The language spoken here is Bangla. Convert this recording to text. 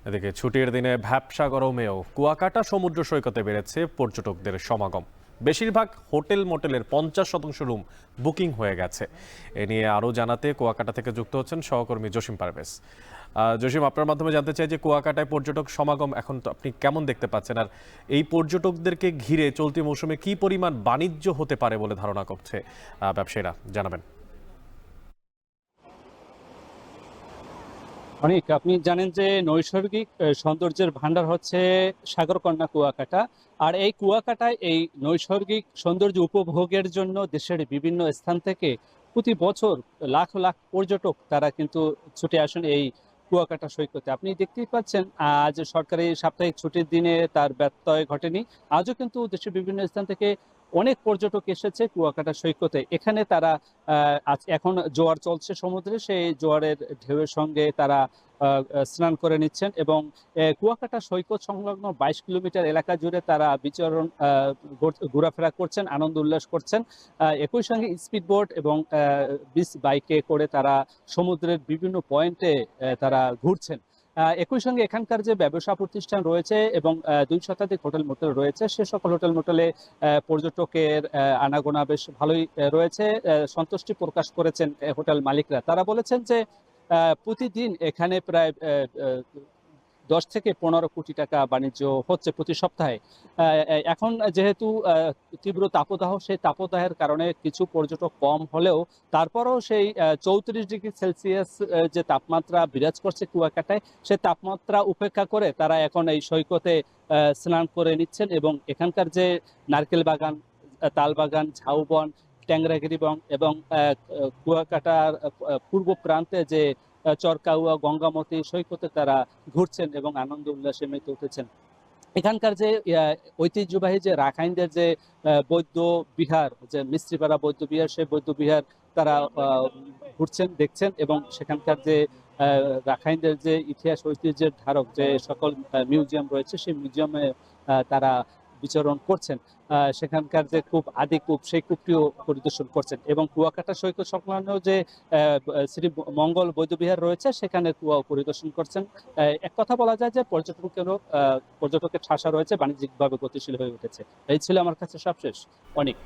এদিকে ছুটির দিনে ভ্যাপসা গরমেও কুয়াকাটা সমুদ্র সৈকতে বেড়েছে পর্যটকদের সমাগম। বেশিরভাগ হোটেল মোটেলের 50% রুম বুকিং হয়ে গেছে। এ নিয়ে আরও জানাতে কুয়াকাটা থেকে যুক্ত হচ্ছেন সহকর্মী জসিম পারভেজ। জসিম, আপনার মাধ্যমে জানতে চাই যে কুয়াকাটায় পর্যটক সমাগম এখন তো আপনি কেমন দেখতে পাচ্ছেন, আর এই পর্যটকদেরকে ঘিরে চলতি মৌসুমে কি পরিমাণ বাণিজ্য হতে পারে বলে ধারণা করছে ব্যবসায়ীরা, জানাবেন। অনেক আপনি জানেন যে নৈসর্গিক সৌন্দর্যের ভান্ডার হচ্ছে সাগরকন্যা কুয়াকাটা। আর এই কুয়াকাটায় এই নৈসর্গিক সৌন্দর্য উপভোগের জন্য দেশের বিভিন্ন স্থান থেকে প্রতি বছর লাখ লাখ পর্যটক তারা কিন্তু ছুটে আসেন এই কুয়াকাটা সৈকতে। আপনি দেখতেই পাচ্ছেন আজ সরকারি সাপ্তাহিক ছুটির দিনে তার ব্যত্যয় ঘটেনি। আজও কিন্তু দেশের বিভিন্ন স্থান থেকে অনেক পর্যটক এসেছে কুয়াকাটা সৈকতে। এখানে তারা এখন জোয়ার চলছে সমুদ্রে, সেই জোয়ারের ঢেউয়ের সঙ্গে তারা স্নান করে নিচ্ছেন এবং কুয়াকাটা সৈকত সংলগ্ন 22 কিলোমিটার এলাকা জুড়ে তারা বিচরণ ঘোরাফেরা করছেন, আনন্দ উল্লাস করছেন। একই সঙ্গে স্পিড বোট এবং বিচ বাইকে করে তারা সমুদ্রের বিভিন্ন পয়েন্টে তারা ঘুরছেন। একই সঙ্গে এখানকার যে ব্যবসা প্রতিষ্ঠান রয়েছে এবং 2 শতাধিক হোটেল মোটেল রয়েছে, সে সকল হোটেল মোটেলে পর্যটকের আনাগোনা বেশ ভালোই রয়েছে। সন্তুষ্টি প্রকাশ করেছেন হোটেল মালিকরা। তারা বলেছেন যে প্রতিদিন এখানে প্রায় 10 থেকে 15 কোটি টাকা বাণিজ্য হচ্ছে প্রতি সপ্তাহে। এখন যেহেতু তীব্র তাপদাহ, সেই তাপদাহের কারণে কিছু পর্যটক কম হলেও তারপরেও সেই 34 ডিগ্রি সেলসিয়াস যে তাপমাত্রা বিরাজ করছে কুয়াকাটায়, সে তাপমাত্রা উপেক্ষা করে তারা এখন এই সৈকতে স্নান করে নিচ্ছেন এবং এখানকার যে নারকেল বাগান, তাল বাগান, ঝাউবন, ট্যাংরাগিরি বন এবং কুয়াকাটার পূর্ব প্রান্তে যে চরকাউয়া, গঙ্গামতি সৈকতে তারা ঘুরছেন এবং আনন্দ উল্লাসে মেতে উঠেছেন। এখানকার যে ঐতিহ্যবাহী যে রাখাইনদের যে বৌদ্ধ বিহার, যে মিস্ত্রিপাড়া বৌদ্ধ বিহার, সেই বৌদ্ধ বিহার তারা ঘুরছেন, দেখছেন এবং সেখানকার যে রাখাইনদের যে ইতিহাস ঐতিহ্যের ধারক যে সকল মিউজিয়াম রয়েছে, সেই মিউজিয়ামে তারা বিচরণ করছেন। সেখানকার যে কূপ, আদি কূপ, সেই কূপটিও পরিদর্শন করছেন এবং কুয়াকাটা সৈকত সংলগ্ন যে শ্রী মঙ্গল বৌদ্ধবিহার রয়েছে, সেখানে কুয়া পরিদর্শন করছেন। এক কথা বলা যায় যে পর্যটকের ঠাসা রয়েছে, বাণিজ্যিকভাবে গতিশীল হয়ে উঠেছে। এই ছিল আমার কাছে সবশেষ। অনেক